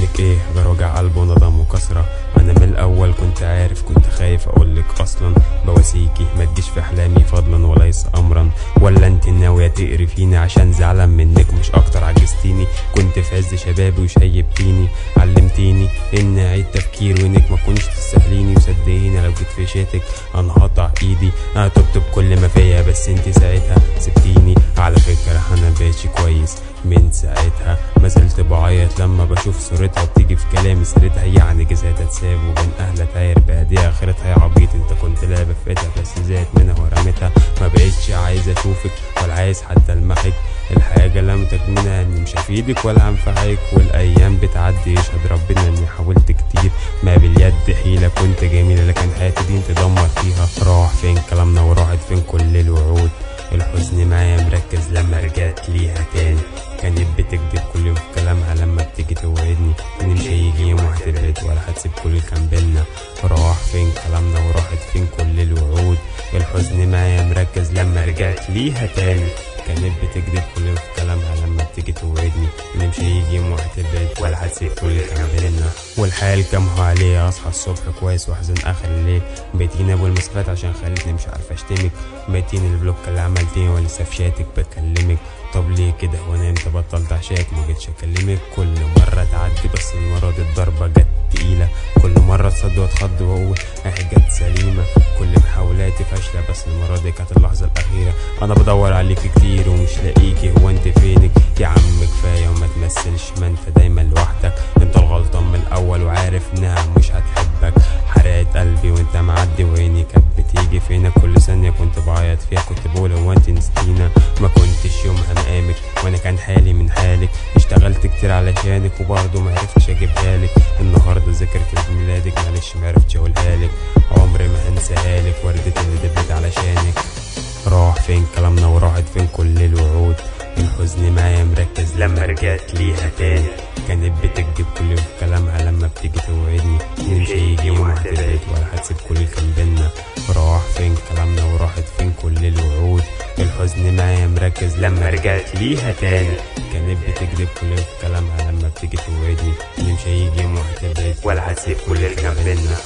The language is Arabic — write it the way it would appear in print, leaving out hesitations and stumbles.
منك ايه غير وجع قلب وندم وكسرة. انا من الاول كنت عارف، كنت خايف اقولك اصلا بواسيكي ما تجيش في احلامي فضلا وليس امرا. ولا انت ناوية تقرفيني عشان زعلان منك مش اكتر؟ عجزتيني، كنت في عز شبابي وشيبتيني، علمتيني ان اعيد تفكير وانك ما كنتش تستاهليني. وصدقيني لو جيت في شيتك انا هقطع ايدي. انا تبت بكل ما فيا بس انت ساعتها سبتيني. على فكرة انا مبقتش كويس من ساعتها، ما زلت بعيط لما بشوف صورتها بتيجي في كلامي سيرتها. يعني جزاتها تساب وبين اهلها تاير بهدية اخرتها. يا عبيط انت كنت لعبة في ايدها بس زهقت منها ورمتها. ما بقتش عايز اشوفك ولا عايز حتى المحك. الحاجة لمتك منها اني مش هفيدك ولا هنفعك. والايام بتعدي يشهد ربنا اني حاولت كتير، ما باليد حيلة. كنت جميلة لكن حياتي دي انت دمر فيها. راح فين كلامنا وراحت فين كل الوعود؟ الحزن معايا مركز لما رجعت ليها تاني. كانت بتكدب كل يوم في كلامها لما بتيجي توعدني ان مش هيجي يوم وهتبعد ولا هتسيب كل اللي كان بينا. راح فين كلامنا وراحت فين كل الوعود؟ الحزن معايا مركز لما رجعت ليها تاني. كانت بتكدب كل يوم في كلامها لما بتيجي توعدني ان مش هيجي يوم وهتبعد ولا هتسيب كل اللي كان بينا. والحال كام هو عليه، اصحى الصبح كويس واحزن اخر الليل. بقيتيني ابو المسافات عشان خلتني مش عارف اشتمك. بقيتيني البلوك اللي عملتيني ولسه في شاتك بكلمك. طب ليه كده وانا امتى بطلت عشاك ما جيتش اكلمك؟ كل مرة تعدي بس المرة دي الضربة جت تقيلة. كل مرة اتصد واتخض واقول اهي جت سليمة. كل محاولاتي فاشلة بس المرة دي كانت اللحظة الاخيرة. انا بدور عليكي كتير ومش لاقيكي، هو انت فينك يا عم؟ كفاية وما تمثلش، ما انت دايما لوحدك. انت الغلطان من الاول وعارف انها مش هتحبك. حرقت قلبي وانت معدي وعيني كانت بتيجي فينا. كل ثانية كنت بعيط فيها كنت بقول هو انت نسيتينا. ما كنتش يومها مقامك وانا كان حالي من حالك. اشتغلت كتير علشانك وبرضه معرفتش اجيبها لك. النهارده ذكرت عيد ميلادك معلش معرفتش اقولها لك. عمري ما هنساها لك وردتي اللي دبت علشانك. راح فين كلامنا وراحت فين كل الوعود؟ الحزن معايا مركز لما رجعت ليها تاني. كانت بتكدب كل يوم في كلامها لما بتيجي توعدني ان مش هيجي يوم وهتبعد ولا هتسيب كل اللي كان بينا. راح فين كلامنا وراحت فين كل الوعود؟ الحزن معايا مركز لما رجعت ليها تاني. كانت بتكدب كل يوم في كلامها لما بتيجي توعدني ان مش هيجي يوم وهتبعد ولا هتسيب كل اللي كان بينا.